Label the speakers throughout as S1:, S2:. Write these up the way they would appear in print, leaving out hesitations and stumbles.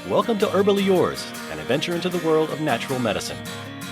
S1: Welcome to Herbally Yours, an adventure into the world of natural medicine.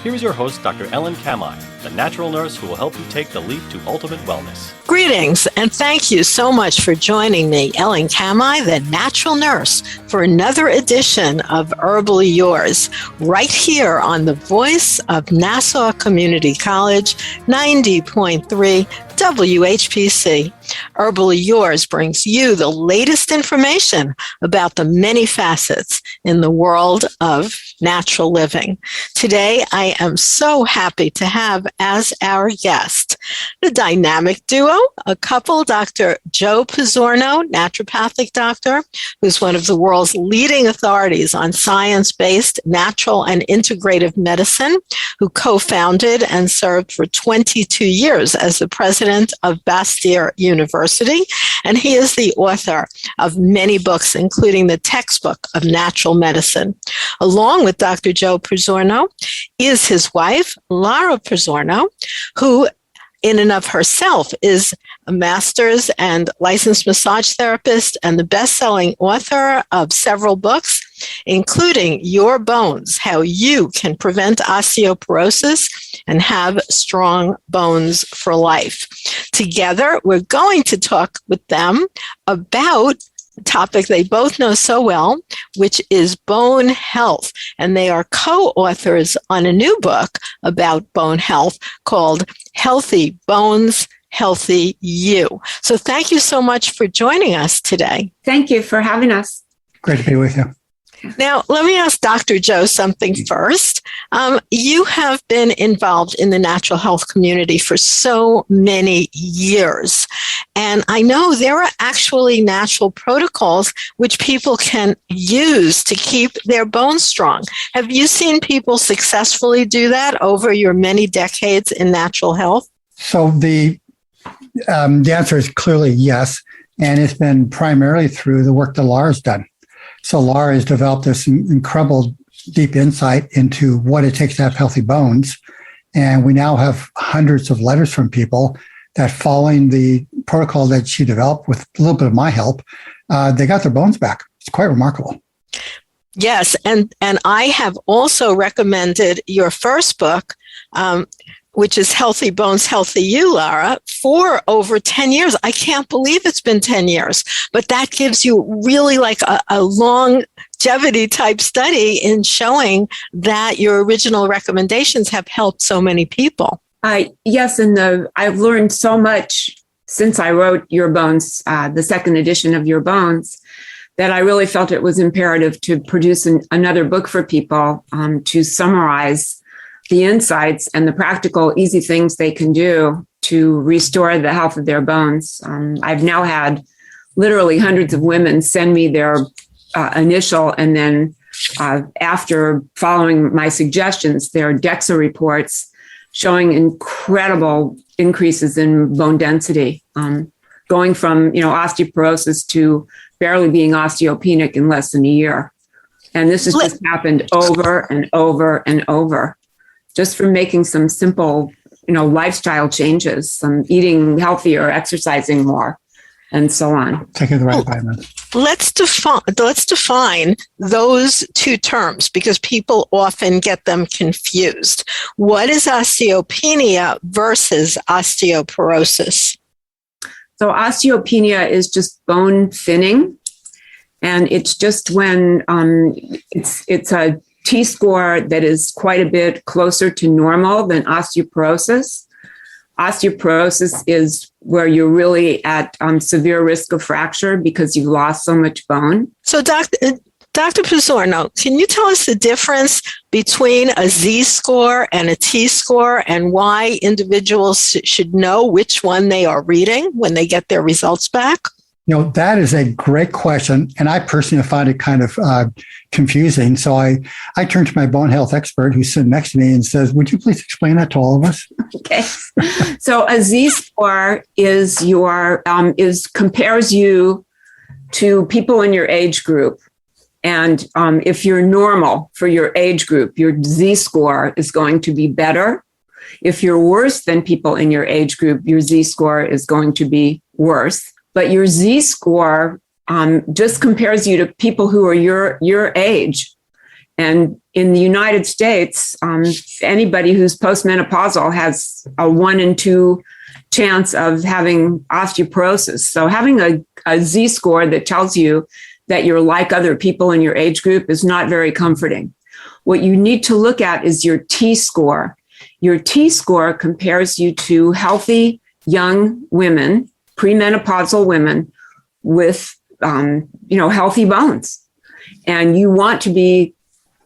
S1: Here is your host, Dr. Ellen Kamhi, the natural nurse who will help you take the leap to ultimate wellness.
S2: Greetings, and thank you so much for joining me, Ellen Kamhi, the natural nurse, for another edition of Herbally Yours, right here on the voice of Nassau Community College, 90.3 WHPC. Herbally Yours brings you the latest information about the many facets in the world of natural living. Today, I am so happy to have as our guest the dynamic duo, a couple, Dr. Joe Pizzorno, naturopathic doctor, who's one of the world's leading authorities on science-based natural and integrative medicine, who co-founded and served for 22 years as the president of Bastyr University, and he is the author of many books, including the textbook of natural medicine. Along with Dr. Joe Pizzorno is his wife, Lara Pizzorno, who in and of herself is a master's and licensed massage therapist and the best-selling author of several books, including Your Bones, How You Can Prevent Osteoporosis and Have Strong Bones for Life. Together, we're going to talk with them about a topic they both know so well, which is bone health. And they are co-authors on a new book about bone health called Healthy Bones, Healthy You. So thank you so much for joining us today.
S3: Thank you for having us.
S4: Great to be with you.
S2: Now, let me ask Dr. Joe something first. You have been involved in the natural health community for so many years. And I know there are actually natural protocols which people can use to keep their bones strong. Have you seen people successfully do that over your many decades in natural health?
S4: So the answer is clearly yes. And it's been primarily through the work that Lara's done. So Lara has developed this incredible deep insight into what it takes to have healthy bones. And we now have hundreds of letters from people that following the protocol that she developed with a little bit of my help, they got their bones back. It's quite remarkable.
S2: Yes. And I have also recommended your first book, which is Healthy Bones, Healthy You, Lara, for over 10 years. I can't believe it's been 10 years, but that gives you really like a longevity type study in showing that your original recommendations have helped so many people.
S3: Yes, and I've learned so much since I wrote Your Bones, the second edition of Your Bones, that I really felt it was imperative to produce another book for people to summarize the insights and the practical, easy things they can do to restore the health of their bones. I've now had literally hundreds of women send me their initial, and then after following my suggestions, their DEXA reports showing incredible increases in bone density, going from osteoporosis to barely being osteopenic in less than a year. And this has just happened over and over and over, just from making some simple, lifestyle changes, some eating healthier, exercising more, and so on.
S4: Taking the right vitamins.
S2: Let's define those two terms because people often get them confused. What is osteopenia versus osteoporosis?
S3: So osteopenia is just bone thinning, and it's just when it's a T-score that is quite a bit closer to normal than osteoporosis. Osteoporosis is where you're really at severe risk of fracture because you've lost so much bone.
S2: So Dr. Pizzorno, can you tell us the difference between a Z-score and a T-score and why individuals should know which one they are reading when they get their results back?
S4: That is a great question. And I personally find it kind of confusing. So I turned to my bone health expert who's sitting next to me and says, would you please explain that to all of us?
S3: Okay. So a Z-score is compares you to people in your age group. And if you're normal for your age group, your Z-score is going to be better. If you're worse than people in your age group, your Z-score is going to be worse. But your Z-score just compares you to people who are your age. And in the United States, anybody who's postmenopausal has a 1 in 2 chance of having osteoporosis. So having a Z-score that tells you that you're like other people in your age group is not very comforting. What you need to look at is your T-score. Your T-score compares you to healthy young women, premenopausal women with, healthy bones. And you want to be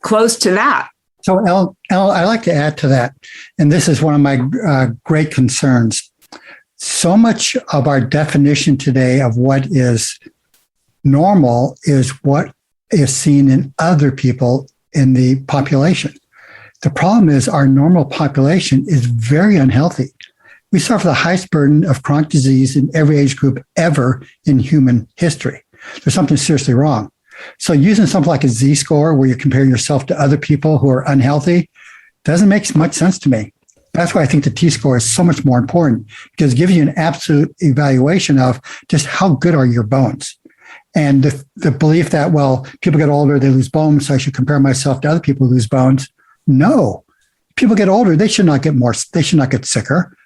S3: close to that.
S4: So, Elle, I'd like to add to that. And this is one of my great concerns. So much of our definition today of what is normal is what is seen in other people in the population. The problem is our normal population is very unhealthy. We suffer the highest burden of chronic disease in every age group ever in human history. There's something seriously wrong. So using something like a Z-score where you're comparing yourself to other people who are unhealthy doesn't make much sense to me. That's why I think the T-score is so much more important, because it gives you an absolute evaluation of just how good are your bones. And the belief that, well, people get older, they lose bones, so I should compare myself to other people who lose bones. No. People get older, they should not get sicker.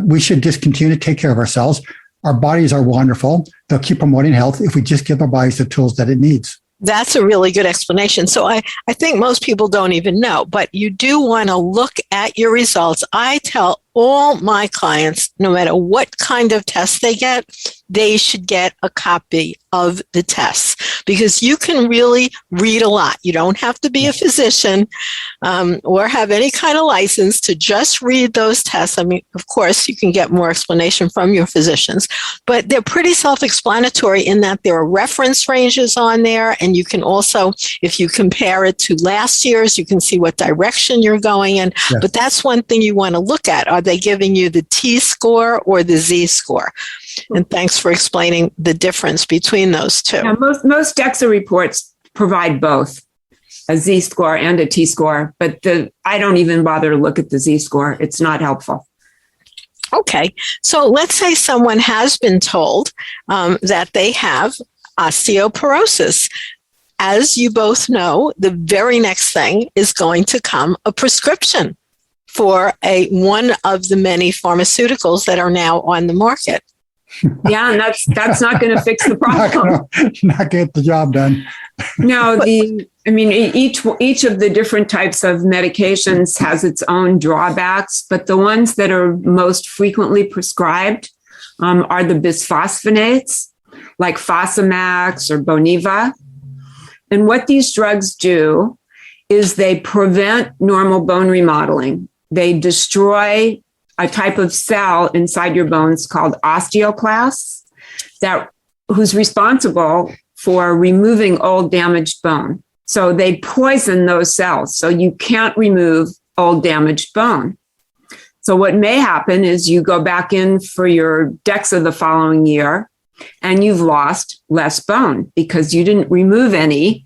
S4: We should just continue to take care of ourselves. Our bodies are wonderful. They'll keep promoting health if we just give our bodies the tools that it needs.
S2: That's a really good explanation. So I think most people don't even know, but you do want to look at your results. I tell all my clients, no matter what kind of test they get, they should get a copy of the tests, because you can really read a lot. You don't have to be a physician or have any kind of license to just read those tests. I mean, of course, you can get more explanation from your physicians, but they're pretty self-explanatory in that there are reference ranges on there. And you can also, if you compare it to last year's, you can see what direction you're going in. Yes. But that's one thing you want to look at. Are they giving you the T-score or the Z-score? And thanks for explaining the difference between those two.
S3: Yeah, most DEXA reports provide both a Z-score and a T-score, but I don't even bother to look at the Z-score. It's not helpful.
S2: Okay, so let's say someone has been told that they have osteoporosis. As you both know, the very next thing is going to come a prescription for one of the many pharmaceuticals that are now on the market.
S3: Yeah, and that's not going to fix the problem.
S4: Not get the job done.
S3: No, each of the different types of medications has its own drawbacks, but the ones that are most frequently prescribed are the bisphosphonates, like Fosamax or Boniva. And what these drugs do is they prevent normal bone remodeling. They destroy a type of cell inside your bones called osteoclasts who's responsible for removing old damaged bone. So they poison those cells, so you can't remove old damaged bone. So what may happen is you go back in for your DEXA the following year and you've lost less bone because you didn't remove any,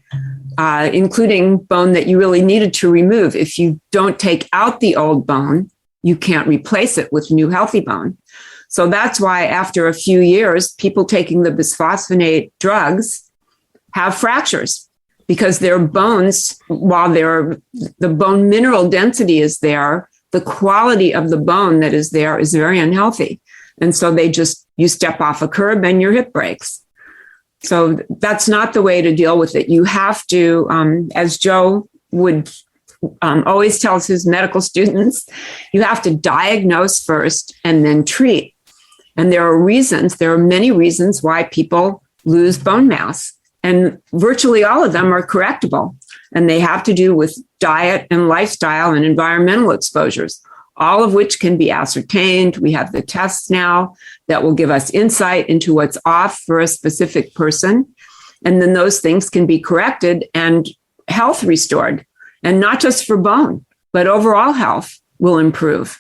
S3: including bone that you really needed to remove. If you don't take out the old bone, you can't replace it with new healthy bone. So that's why after a few years, people taking the bisphosphonate drugs have fractures, because their bones, while the bone mineral density is there, the quality of the bone that is there is very unhealthy. And so you step off a curb and your hip breaks. So that's not the way to deal with it. You have to, as Joe would always tells his medical students, you have to diagnose first and then treat. And there are many reasons why people lose bone mass. And virtually all of them are correctable. And they have to do with diet and lifestyle and environmental exposures, all of which can be ascertained. We have the tests now that will give us insight into what's off for a specific person. And then those things can be corrected and health restored. And not just for bone, but overall health will improve.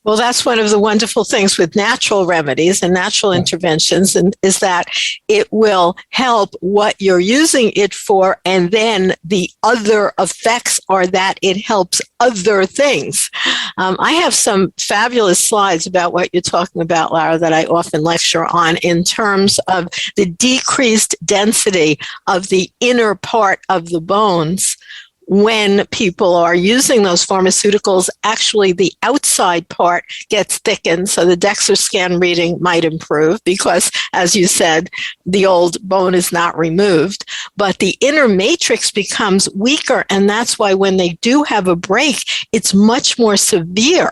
S2: Well, that's one of the wonderful things with natural remedies and natural interventions, and is that it will help what you're using it for, and then the other effects are that it helps other things. I have some fabulous slides about what you're talking about, Lara, that I often lecture on in terms of the decreased density of the inner part of the bones. When people are using those pharmaceuticals, actually the outside part gets thickened, so the DEXA scan reading might improve because, as you said, the old bone is not removed, but the inner matrix becomes weaker, and that's why when they do have a break, it's much more severe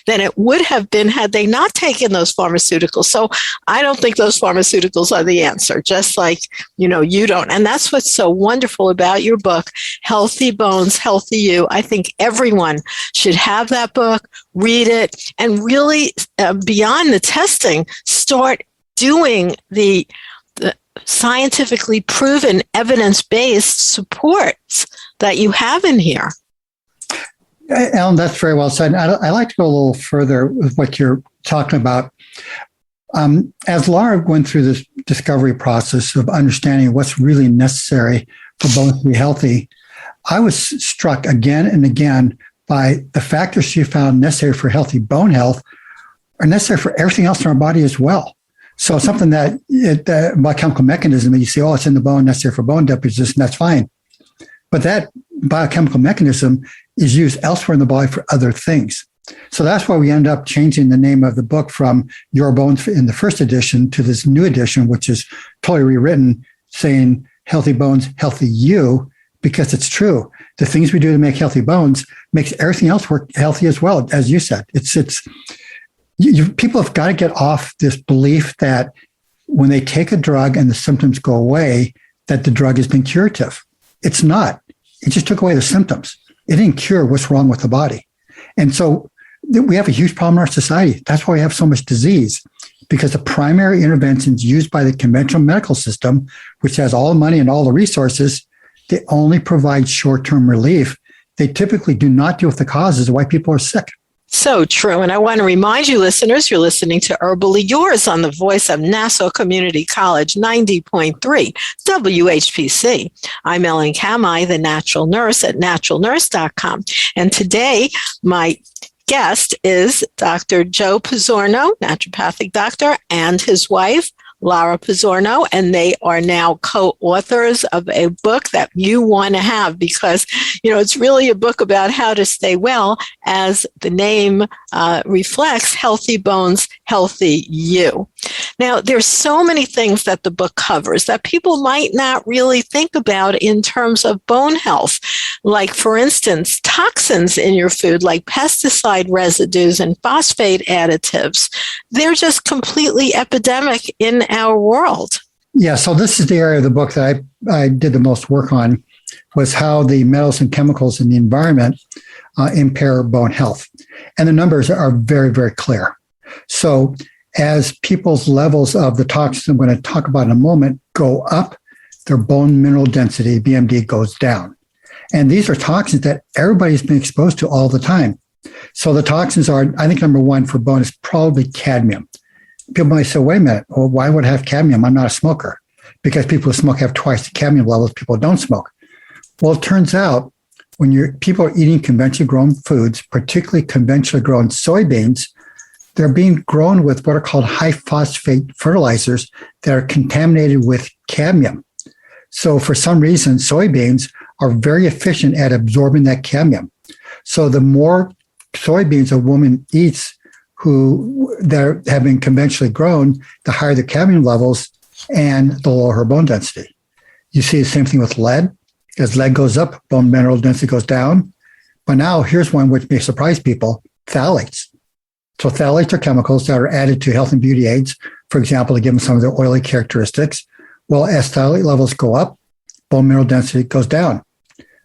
S2: than it would have been had they not taken those pharmaceuticals. So I don't think those pharmaceuticals are the answer, just like, you don't. And that's what's so wonderful about your book, Healthy Bones, Healthy You. I think everyone should have that book, read it, and really, beyond the testing, start doing the scientifically proven evidence-based supports that you have in here.
S4: Ellen, that's very well said. I like to go a little further with what you're talking about. As Lara went through this discovery process of understanding what's really necessary for bones to be healthy, I was struck again and again by the factors she found necessary for healthy bone health are necessary for everything else in our body as well. So something that biochemical mechanism, you say, it's in the bone, necessary for bone deposition, that's fine. But that biochemical mechanism is used elsewhere in the body for other things. So that's why we end up changing the name of the book from Your Bones in the first edition to this new edition, which is totally rewritten, saying Healthy Bones, Healthy You, because it's true. The things we do to make healthy bones makes everything else work healthy as well, as you said. People have got to get off this belief that when they take a drug and the symptoms go away, that the drug has been curative. It's not. It just took away the symptoms. It didn't cure what's wrong with the body. And so we have a huge problem in our society. That's why we have so much disease, because the primary interventions used by the conventional medical system, which has all the money and all the resources, they only provide short-term relief. They typically do not deal with the causes of why people are sick.
S2: So true. And I want to remind you, listeners, you're listening to Herbally Yours on the voice of Nassau Community College, 90.3 WHPC. I'm Ellen Kamhi, the natural nurse at naturalnurse.com. And today, my guest is Dr. Joe Pizzorno, naturopathic doctor, and his wife, Lara Pizzorno, and they are now co-authors of a book that you want to have because, it's really a book about how to stay well, as the name reflects, Healthy Bones, Healthy You. Now, there's so many things that the book covers that people might not really think about in terms of bone health, like, for instance, toxins in your food, like pesticide residues and phosphate additives. They're just completely epidemic in our world.
S4: Yeah, so this is the area of the book that I did the most work on, was how the metals and chemicals in the environment impair bone health. And the numbers are very, very clear. So as people's levels of the toxins I'm going to talk about in a moment go up, their bone mineral density, BMD, goes down. And these are toxins that everybody's been exposed to all the time. So the toxins are, I think, number one for bone is probably cadmium. People might say, wait a minute, well, why would I have cadmium? I'm not a smoker. Because people who smoke have twice the cadmium levels people who don't smoke. Well, it turns out when people are eating conventionally grown foods, particularly conventionally grown soybeans, they're being grown with what are called high phosphate fertilizers that are contaminated with cadmium. So for some reason, soybeans are very efficient at absorbing that cadmium. So the more soybeans a woman eats that have been conventionally grown, the higher the cadmium levels and the lower her bone density. You see the same thing with lead. As lead goes up, bone mineral density goes down. But now here's one which may surprise people, phthalates. So phthalates are chemicals that are added to health and beauty aids, for example, to give them some of their oily characteristics. Well, as phthalate levels go up, bone mineral density goes down.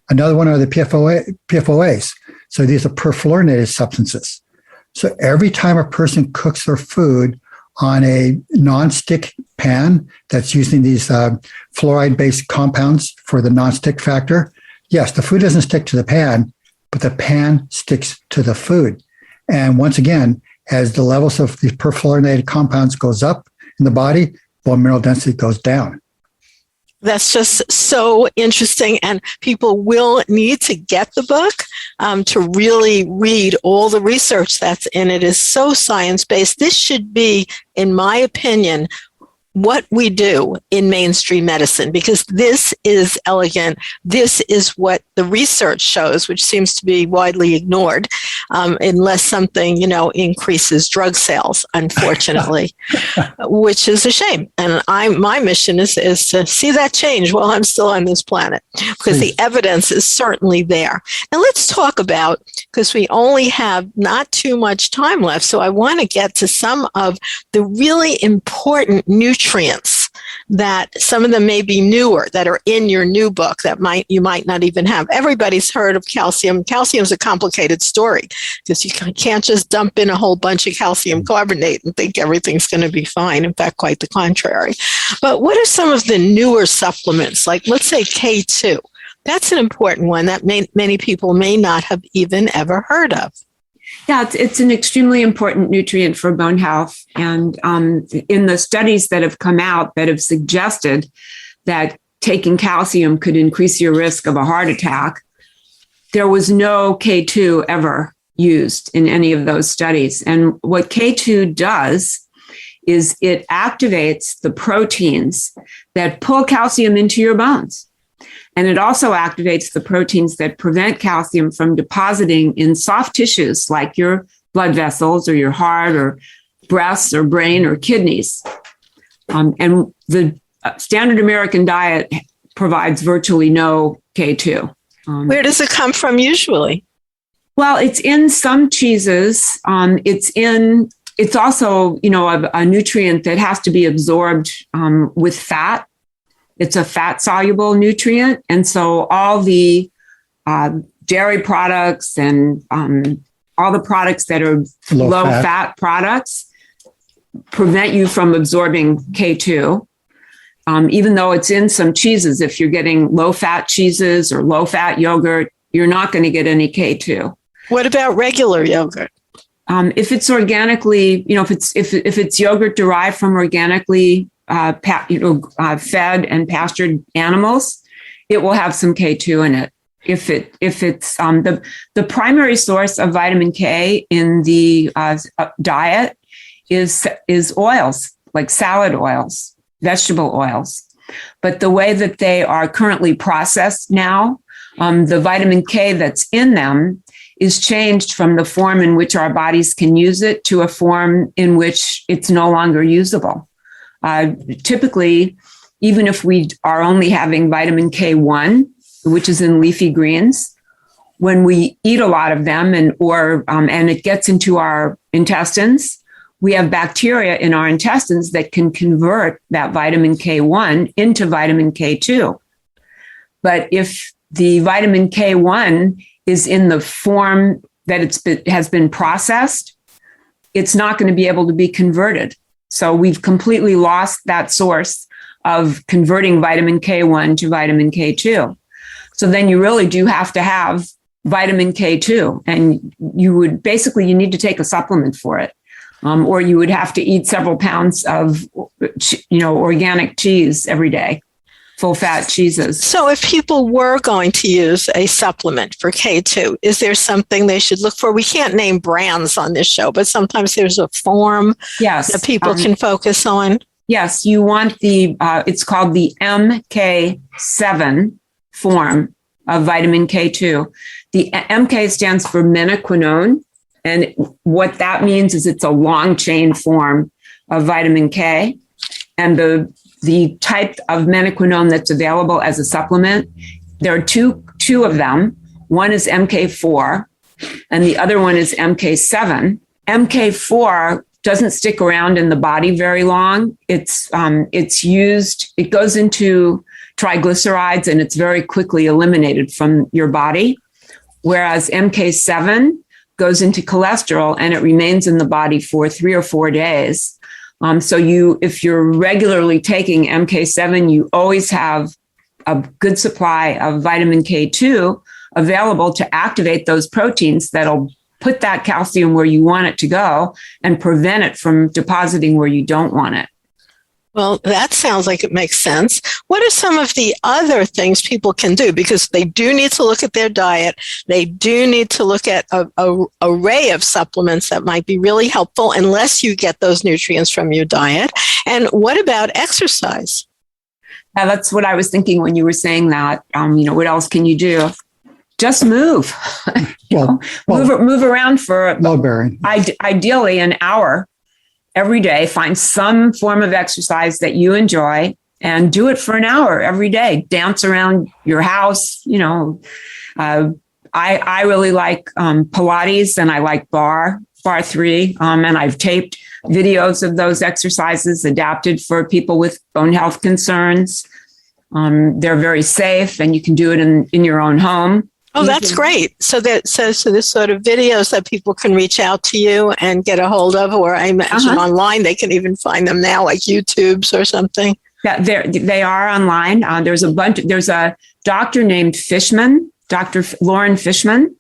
S4: Another one are the PFOAs. So these are perfluorinated substances. So every time a person cooks their food on a non-stick pan that's using these fluoride-based compounds for the non-stick factor, yes, the food doesn't stick to the pan, but the pan sticks to the food. And once again, as the levels of the perfluorinated compounds goes up in the body, bone mineral density goes down.
S2: That's just so interesting. And people will need to get the book to really read all the research that's in it. It is so science-based. This should be, in my opinion, what we do in mainstream medicine, because this is elegant. This is what the research shows, which seems to be widely ignored, unless something, increases drug sales, unfortunately, which is a shame. And my mission is to see that change while I'm still on this planet, because the evidence is certainly there. And let's talk about, because we only have not too much time left, so I want to get to some of the really important nutrients that some of them may be newer, that are in your new book that you might not even have. Everybody's heard of calcium. Calcium is a complicated story because you can't just dump in a whole bunch of calcium carbonate and think everything's going to be fine. In fact, quite the contrary. But what are some of the newer supplements? Like, let's say K2. That's an important one that many people may not have even ever heard of.
S3: Yeah, it's an extremely important nutrient for bone health. And in the studies that have come out that have suggested that taking calcium could increase your risk of a heart attack, there was no K2 ever used in any of those studies. And what K2 does is it activates the proteins that pull calcium into your bones. And it also activates the proteins that prevent calcium from depositing in soft tissues like your blood vessels or your heart or breasts or brain or kidneys. And the standard American diet provides virtually no K2.
S2: Where does it come from usually?
S3: Well, it's in some cheeses. It's also, a nutrient that has to be absorbed with fat. It's a fat-soluble nutrient. And so all the dairy products and all the products that are low-fat products prevent you from absorbing K2. Even though it's in some cheeses, if you're getting low-fat cheeses or low-fat yogurt, you're not going to get any K2.
S2: What about regular yogurt?
S3: If it's organically, if it's yogurt derived from organically fed and pastured animals, it will have some K2 in it. If it's the primary source of vitamin K in the diet is oils, like salad oils, vegetable oils. But the way that they are currently processed now, the vitamin K that's in them is changed from the form in which our bodies can use it to a form in which it's no longer usable. Typically, even if we are only having vitamin K1, which is in leafy greens, when we eat a lot of them and it gets into our intestines, we have bacteria in our intestines that can convert that vitamin K1 into vitamin K2. But if the vitamin K1 is in the form that has been processed, it's not going to be able to be converted. So we've completely lost that source of converting vitamin K1 to vitamin K2. So then you really do have to have vitamin K2, and you need to take a supplement for it. Or you would have to eat several pounds of, organic cheese every day, full fat cheeses.
S2: So if people were going to use a supplement for K2, is there something they should look for? We can't name brands on this show, but sometimes there's a form that people can focus on.
S3: Yes, you want it's called the MK7 form of vitamin K2. The MK stands for menaquinone. And what that means is it's a long chain form of vitamin K. And the type of menaquinone that's available as a supplement, there are two of them. One is MK4 and the other one is MK7. MK4 doesn't stick around in the body very long. It's used, it goes into triglycerides and it's very quickly eliminated from your body. Whereas MK7 goes into cholesterol and it remains in the body for 3 or 4 days. So if you're regularly taking MK7, you always have a good supply of vitamin K2 available to activate those proteins that'll put that calcium where you want it to go and prevent it from depositing where you don't want it.
S2: Well, that sounds like it makes sense. What are some of the other things people can do? Because they do need to look at their diet. They do need to look at a array of supplements that might be really helpful unless you get those nutrients from your diet. And what about exercise?
S3: Yeah, that's what I was thinking when you were saying that. What else can you do? Just move. Move around for
S4: load bearing.
S3: Ideally an hour every day. Find some form of exercise that you enjoy and do it for an hour every day. Dance around your house. I really like Pilates, and I like bar 3. And I've taped videos of those exercises adapted for people with bone health concerns. They're very safe, and you can do it in your own home.
S2: Oh, that's great. So this sort of videos that people can reach out to you and get a hold of, or I imagine online, they can even find them now, like YouTubes or something.
S3: Yeah, they are online. There's a doctor named Fishman, Dr. Lauren Fishman,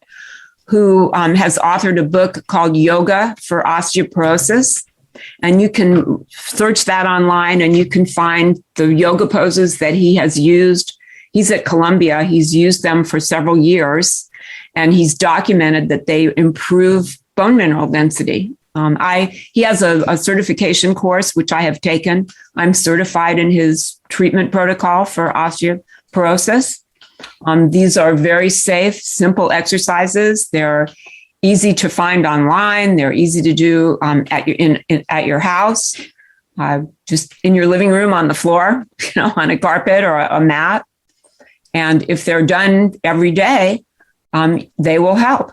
S3: who has authored a book called Yoga for Osteoporosis. And you can search that online, and you can find the yoga poses that he has used. He's at Columbia. He's used them for several years, and he's documented that they improve bone mineral density. He has a certification course, which I have taken. I'm certified in his treatment protocol for osteoporosis. These are very safe, simple exercises. They're easy to find online. They're easy to do at your house, just in your living room on the floor, on a carpet or a mat. And if they're done every day, they will help.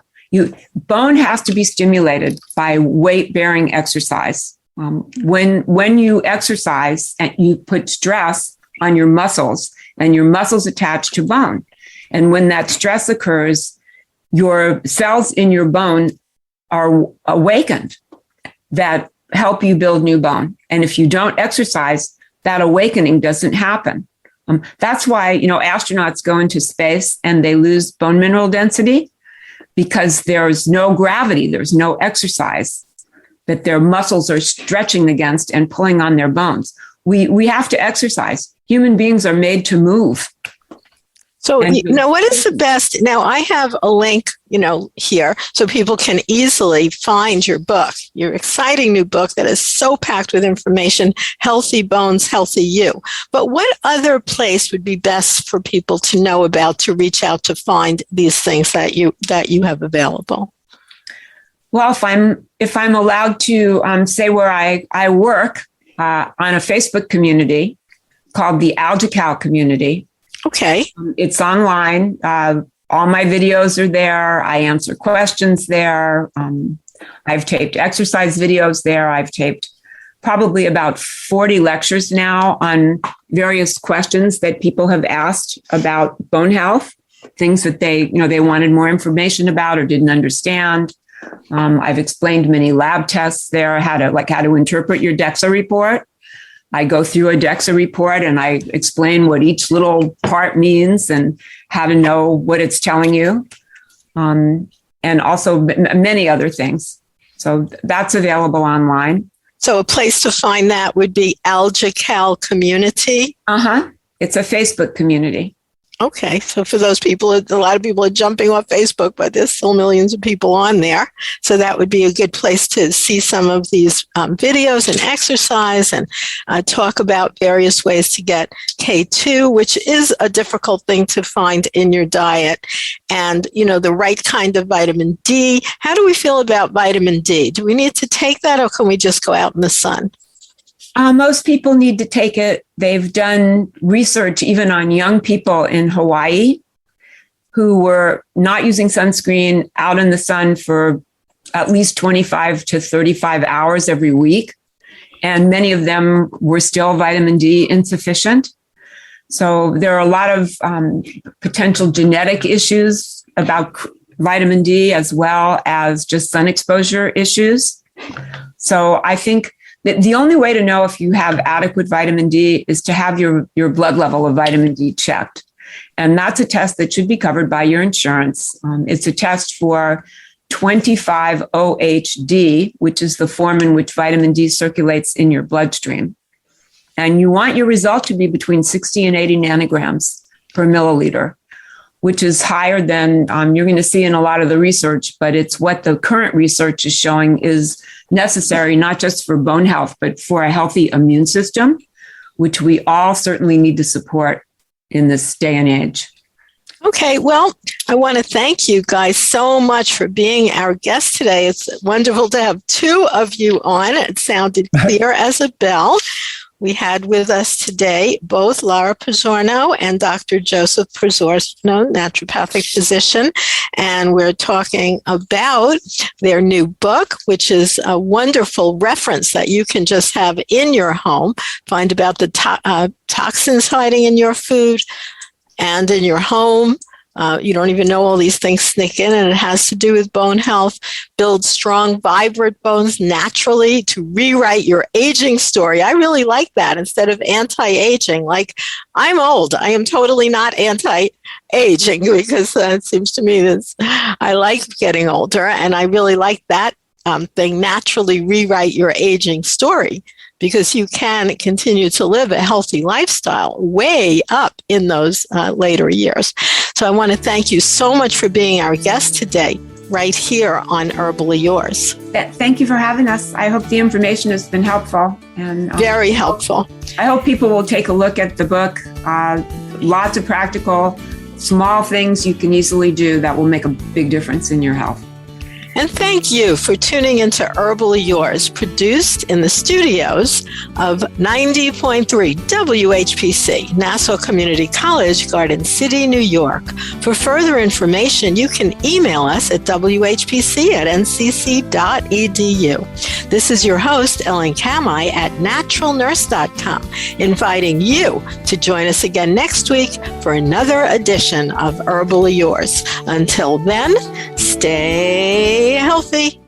S3: Bone has to be stimulated by weight-bearing exercise. When you exercise, and you put stress on your muscles, and your muscles attach to bone. And when that stress occurs, your cells in your bone are awakened that help you build new bone. And if you don't exercise, that awakening doesn't happen. That's why, astronauts go into space and they lose bone mineral density, because there's no gravity, there's no exercise that their muscles are stretching against and pulling on their bones. We have to exercise. Human beings are made to move.
S2: So, what is the best? Now, I have a link, here, so people can easily find your book, your exciting new book that is so packed with information, Healthy Bones, Healthy You. But what other place would be best for people to know about, to reach out to find these things that you have available?
S3: Well, if I'm allowed to say where I work on a Facebook community called the AlgaCal community.
S2: Okay.
S3: It's online. All my videos are there. I answer questions there. I've taped exercise videos there. I've taped probably about 40 lectures now on various questions that people have asked about bone health, things that they wanted more information about or didn't understand. I've explained many lab tests there, how to interpret your DEXA report. I go through a DEXA report and I explain what each little part means and how to know what it's telling you, and also many other things. So that's available online.
S2: So a place to find that would be AlgaCal Community?
S3: It's a Facebook community.
S2: Okay, so for those people, a lot of people are jumping off Facebook, but there's still millions of people on there. So that would be a good place to see some of these videos and exercise and talk about various ways to get K2, which is a difficult thing to find in your diet. And, the right kind of vitamin D. How do we feel about vitamin D? Do we need to take that, or can we just go out in the sun?
S3: Most people need to take it. They've done research even on young people in Hawaii who were not using sunscreen, out in the sun for at least 25 to 35 hours every week. And many of them were still vitamin D insufficient. So there are a lot of potential genetic issues about vitamin D, as well as just sun exposure issues. So I think the only way to know if you have adequate vitamin D is to have your blood level of vitamin D checked. And that's a test that should be covered by your insurance. It's a test for 25-OHD, which is the form in which vitamin D circulates in your bloodstream. And you want your result to be between 60 and 80 nanograms per milliliter, which is higher than you're going to see in a lot of the research, but it's what the current research is showing is necessary, not just for bone health, but for a healthy immune system, which we all certainly need to support in this day and age.
S2: Okay, well, I want to thank you guys so much for being our guests today. It's wonderful to have two of you on. It sounded clear as a bell. We had with us today both Lara Pizzorno and Dr. Joseph Pizzorno, naturopathic physician, and we're talking about their new book, which is a wonderful reference that you can just have in your home. Find about the toxins hiding in your food and in your home. You don't even know all these things sneak in, and it has to do with bone health. Build strong, vibrant bones naturally to rewrite your aging story. I really like that instead of anti-aging. Like, I'm old. I am totally not anti-aging because it seems to me that I like getting older, and I really like that thing, naturally rewrite your aging story, because you can continue to live a healthy lifestyle way up in those later years. So I want to thank you so much for being our guest today, right here on Herbally Yours.
S3: Thank you for having us. I hope the information has been helpful. And
S2: very helpful.
S3: I hope people will take a look at the book. Lots of practical, small things you can easily do that will make a big difference in your health.
S2: And thank you for tuning into Herbally Yours, produced in the studios of 90.3 WHPC, Nassau Community College, Garden City, New York. For further information, you can email us at whpc@ncc.edu. This is your host, Ellen Kamhi at naturalnurse.com, inviting you to join us again next week for another edition of Herbally Yours. Until then, stay healthy.